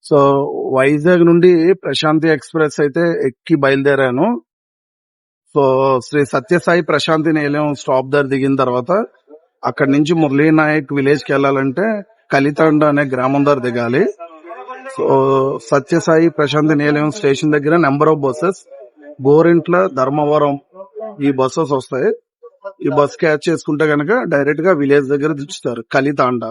So Vizag నుండి Prashanti express అయితే ఎక్కి బయలుదేరాను. సో శ్రీ సత్యసాయి ప్రశాంతి నిలయం స్టాప్ దగ్గర దిగిన తర్వాత అక్కడి నుంచి మురళీ నాయక్ విలేజ్ కి వెళ్ళాలంటే కలితాండ అనే గ్రామం దగ్గర దిగాలి. సో సత్యసాయి ప్రశాంతి నిలయం స్టేషన్ దగ్గర number of buses Gorantla, Dharmavaram ఈ బస్సెస్ వస్తాయి. ఈ బస్ క్యాచ్ చేసుకుంటే గనక డైరెక్ట్ గా విలేజ్ దగ్గర దించుతారు కలితాండ.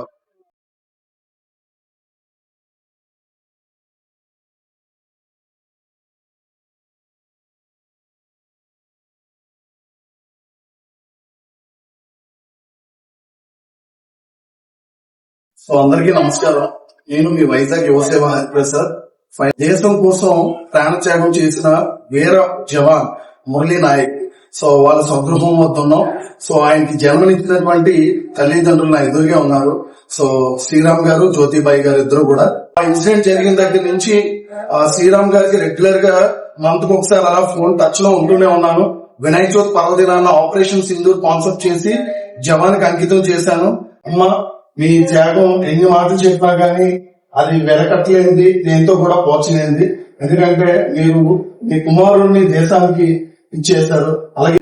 సో అందరికీ నమస్కారం. నేను మీ వైజాగ్ యువసేవ హరిప్రసాద్. దేశం కోసం ప్రాణత్యాగం చేసిన వీర జవాన్ మురళీ నాయక్. సో వాళ్ళ స్వగృహం వద్ద ఉన్నాం. సో ఆయనకి జన్మనిచ్చినటువంటి తల్లిదండ్రులు నా ఎదురుగా ఉన్నారు. సో శ్రీరామ్ గారు, జ్యోతిబాయి గారు ఇద్దరు కూడా. ఆ ఇన్సిడెంట్ జరిగిన దగ్గర నుంచి శ్రీరామ్ గారికి రెగ్యులర్ గా మంత్ ఒకసారి అలా ఫోన్ టచ్ లో ఉంటూనే ఉన్నాను. వినాయక చవితి పర్వదినాన్న ఆపరేషన్ సింధూర్ కాన్సెప్ట్ చేసి జవాన్కి అంకితం చేశాను. అమ్మా, మీ త్యాగం ఎన్ని మాటలు చెప్పినా గానీ అది వెనకట్లేనిది, దేంతో కూడా పోల్చలేనిది. ఎందుకంటే మీరు మీ కుమారుడిని దేశానికి ఇచ్చేశారు. అలాగే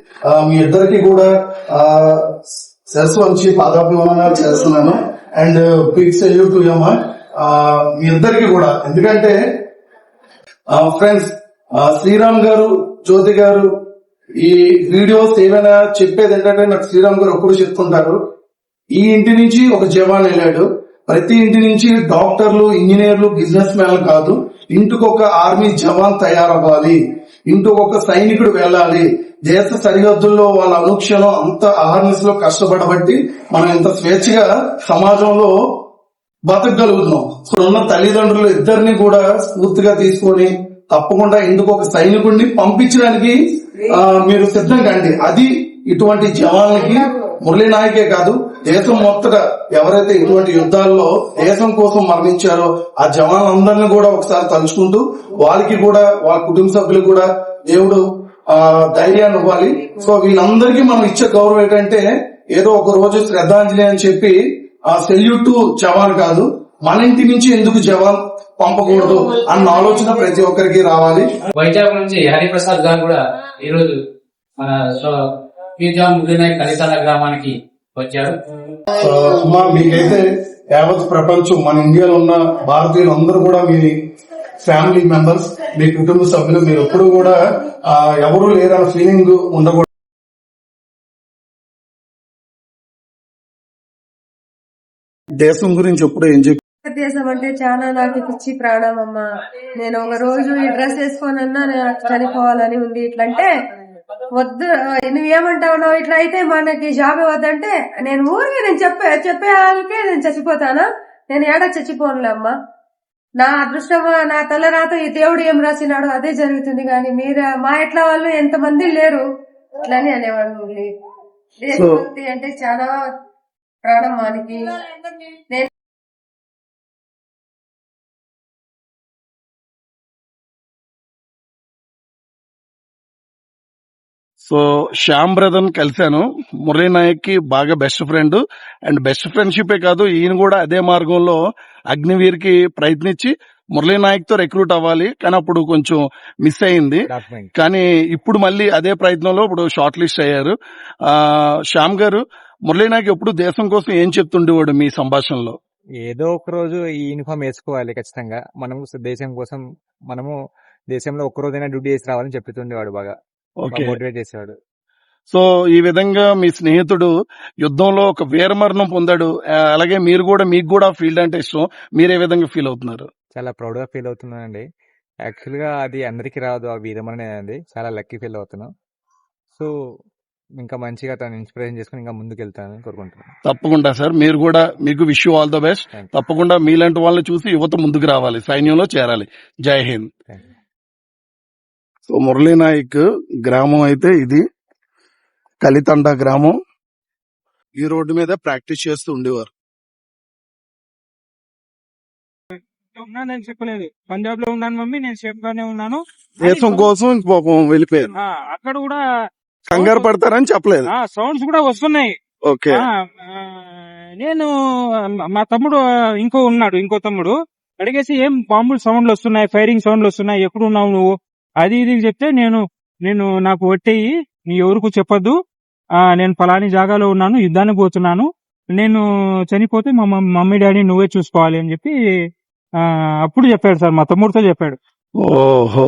మీ ఇద్దరికి కూడా శిరస్సు వంచి పాదాభివందనాలు చేస్తున్నాను. And big salute to you. మీ ఇద్దరికి కూడా, ఎందుకంటే ఫ్రెండ్స్, శ్రీరామ్ గారు, జ్యోతి గారు ఈ వీడియోస్ ఏమైనా చెప్పేది ఏంటంటే, నాకు శ్రీరామ్ గారు ఒక్కడు చెప్తుంటారు, ఈ ఇంటి నుంచి ఒక జవాన్ వెళ్ళాడు, ప్రతి ఇంటి నుంచి డాక్టర్లు, ఇంజనీర్లు, బిజినెస్ మ్యాన్లు కాదు, ఇంటికొక ఆర్మీ జవాన్ తయారవ్వాలి, ఇంటికొక సైనికుడు వెళ్ళాలి. దేశ సరిహద్దుల్లో వాళ్ళ అనుక్షణం అంత అహర్నిశలో కష్టపడబట్టి మనం ఇంత స్వేచ్ఛగా సమాజంలో బతకగలుగుతున్నాం. సో ఉన్న తల్లిదండ్రులు ఇద్దరిని కూడా స్ఫూర్తిగా తీసుకొని తప్పకుండా ఇంటికొక సైనికుడిని పంపించడానికి మీరు సిద్ధం కండి. అది ఇటువంటి జవాన్లకి మురళీ నాయకే కాదు, దేశం మొత్తగా ఎవరైతే ఇటువంటి యుద్ధాల్లో దేశం కోసం మరణించారో ఆ జవాన్లందరినీ కూడా ఒకసారి తలుచుకుంటూ వాళ్ళకి కూడా, వాళ్ళ కుటుంబ సభ్యులకు కూడా దేవుడు ధైర్యాన్ని ఇవ్వాలి. సో వీళ్ళందరికీ మనం ఇచ్చే గౌరవం ఏంటంటే, ఏదో ఒక రోజు శ్రద్ధాంజలి అని చెప్పి సెల్యూట్ టు జవాన్ కాదు, మన ఇంటి నుంచి ఎందుకు జవాన్ పంపకూడదు అన్న ఆలోచన ప్రతి ఒక్కరికి రావాలి. వైజాగ్ నుంచి హరిప్రసాద్ గారు కూడా ఈరోజు మన మురళీ నాయక్ కలితాండ గ్రామానికి వచ్చారు. అమ్మా, మీకైతే యావత్ ప్రపంచం, మన ఇండియాలో ఉన్న భారతీయులు అందరూ కూడా మీ ఫ్యామిలీ మెంబర్స్, మీ కుటుంబ సభ్యులు. మీరు ఎప్పుడు కూడా ఎవరు లేరన్న ఫీలింగ్ ఉండకూడదు. దేశం గురించి ఎప్పుడు ఏం చెప్పి, దేశం అంటే చాలా నాకు పిచ్చి ప్రాణం అమ్మా. నేను ఒక రోజు ఈ డ్రెస్ వేసుకోనన్నా నాకు చనిపోవాలని ఉంది. ఇట్లంటే వద్దు, నువ్వేమంటావు, ఇట్లా అయితే మనకి జాబ్ వద్దంటే నేను ఊరికే నేను చెప్పే వాళ్ళకే నేను చచ్చిపోతానా? నేను ఏడా చచ్చిపోనులే అమ్మా. నా అదృష్టం, నా తలరాత ఈ దేవుడు ఏం రాసినాడు అదే జరుగుతుంది. కానీ మీరు మా ఎట్లా వాళ్ళు ఎంతమంది లేరు ఇట్లని అనేవాళ్ళు. దేశభక్తి అంటే చాలా ప్రాణం మనకి. నేను సో శ్యామ్ బ్రదర్ కలిశాను. మురళీ నాయక్ కి బాగా బెస్ట్ ఫ్రెండ్. అండ్ బెస్ట్ ఫ్రెండ్షిపే కాదు, ఈయన కూడా అదే మార్గంలో అగ్నివీర్ కి ప్రయత్నించి మురళీ నాయక్ తో రిక్రూట్ అవ్వాలి, కానీ అప్పుడు కొంచెం మిస్ అయింది. కానీ ఇప్పుడు మళ్ళీ అదే ప్రయత్నంలో ఇప్పుడు షార్ట్ లిస్ట్ అయ్యారు. శ్యామ్ గారు, మురళీ నాయక్ ఎప్పుడు దేశం కోసం ఏం చెప్తుండేవాడు మీ సంభాషణలో? ఏదో ఒక రోజు ఈ యూనిఫామ్ వేసుకోవాలి ఖచ్చితంగా, మనము దేశం కోసం, మనము దేశంలో ఒక్క రోజైనా డ్యూటీ చేసి రావాలని చెప్తుండేవాడు, బాగా మోటివేట్ చేసేవాడు. సో ఈ విధంగా మీ స్నేహితుడు యుద్ధంలో ఒక వీరమరణం పొందాడు. అలాగే మీరు కూడా, మీకు కూడా ఫీల్డ్ అంటే ఇష్టం, మీరే విధంగా ఫీల్ అవుతున్నారు? చాలా ప్రౌడ్ గా ఫీల్ అవుతున్నానండి. యాక్చువల్ గా అది అందరికి రాదు ఆ వీరమరణం అనేది, చాలా లక్కీ ఫీల్ అవుతున్నాం. సో ఇంకా మంచిగా తను ఇన్స్పిరేషన్ చేసుకుని ఇంకా ముందుకు వెళ్తానని కోరుకుంటున్నాను. తప్పకుండా సార్, మీరు కూడా, మీకు wish you all the best. తప్పకుండా మీలాంటి వాళ్ళని చూసి యువత ముందుకు రావాలి, సైన్యంలో చేరాలి. జై హింద్. సో మురళీ నాయక్ గ్రామం అయితే ఇది కలితండ గ్రామం. ఈ రోడ్డు మీద ప్రాక్టీస్ చేస్తూ ఉండేవారు. నేను చెప్పలేదు, పంజాబ్ లో ఉన్నాను మమ్మీ, నేను సేఫ్ గానే ఉన్నాను, దేశం కోసం పాపం వెళ్ళిపోయారు. అక్కడ కూడా కంగారు పడతారని చెప్పలేదు. సౌండ్స్ కూడా వస్తున్నాయి. ఓకే. నేను మా తమ్ముడు ఇంకో తమ్ముడు అడిగేసి ఏం బాంబులు సౌండ్లు వస్తున్నాయి, ఫైరింగ్ సౌండ్లు వస్తున్నాయి, ఎక్కడ ఉన్నావు నువ్వు, అది ఇది చెప్తే నేను నాకు ఒట్టేయి, నీ ఎవరికి చెప్పొద్దు, నేను ఫలాని జాగాలో ఉన్నాను, యుద్ధానికి పోతున్నాను, నేను చనిపోతే మా మమ్మీ డాడీ నువ్వే చూసుకోవాలి అని చెప్పి అప్పుడు చెప్పాడు సార్, మా తమ్ముడితో చెప్పాడు. ఓహో